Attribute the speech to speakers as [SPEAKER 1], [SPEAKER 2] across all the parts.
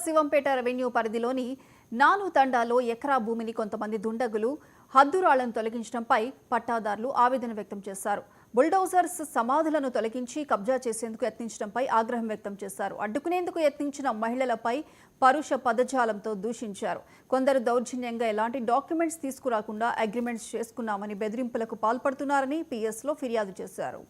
[SPEAKER 1] Shivampet revenue పరిధిలోని నాను తండాలో ఎకరా భూమిని కొంతమంది దుండగులు హద్దురాళ్లను తొలగించడంపై పట్టాదారులు ఆవేదన వ్యక్తం చేశారు. బుల్డోజర్స్ సమాధులను తొలగించి కబ్జా చేసేందుకు యత్నించడంపై ఆగ్రహం వ్యక్తం చేశారు. అడ్డుకునేందుకు యత్నించిన మహిళలపై పరుష పదజాలంతో దూషించారు. కొందరు దౌర్జన్యంగా ఎలాంటి డాక్యుమెంట్స్ తీసుకురాకుండా అగ్రిమెంట్స్ చేసుకున్నామని బెదిరింపులకు పాల్పడుతున్నారని పిఎస్లో ఫిర్యాదు చేశారు.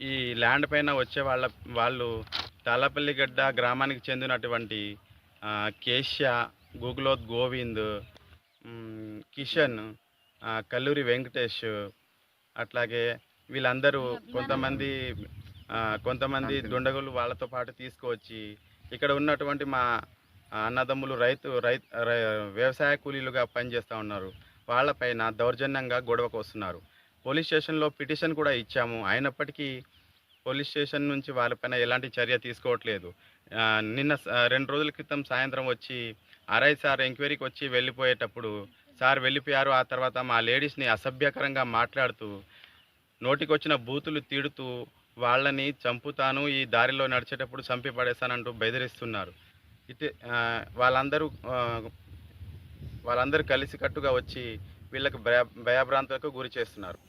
[SPEAKER 2] ఈ ల్యాండ్ పైన వచ్చే వాళ్ళు తాళ్ళపల్లిగడ్డ గ్రామానికి చెందినటువంటి కేశ్య, గూగులోత్ గోవింద్, కిషన్, కల్లూరి వెంకటేష్, అట్లాగే వీళ్ళందరూ కొంతమంది దుండగులు వాళ్ళతో పాటు తీసుకువచ్చి ఇక్కడ ఉన్నటువంటి మా అన్నదమ్ములు వ్యవసాయ కూలీలుగా పనిచేస్తూ ఉన్నారు. వాళ్ళపైన దౌర్జన్యంగా గొడవకు వస్తున్నారు. పోలీస్ స్టేషన్లో పిటిషన్ కూడా ఇచ్చాము. అయినప్పటికీ పోలీస్ స్టేషన్ నుంచి వాళ్ళపైన ఎలాంటి చర్య తీసుకోవట్లేదు. నిన్న 2 రోజుల క్రితం సాయంత్రం వచ్చి ఆర్ఐ సార్ ఎంక్వైరీకి వచ్చి వెళ్ళిపోయేటప్పుడు సార్ వెళ్ళిపోయారు. ఆ తర్వాత మా లేడీస్ని అసభ్యకరంగా మాట్లాడుతూ నోటికొచ్చిన బూతులు తిడుతూ వాళ్ళని చంపుతాను, ఈ దారిలో నడిచేటప్పుడు చంపి పడేస్తానంటూ బెదిరిస్తున్నారు. ఇతే వాళ్ళందరూ కలిసికట్టుగా వచ్చి వీళ్ళకి భయభ్రాంతులకు గురి చేస్తున్నారు.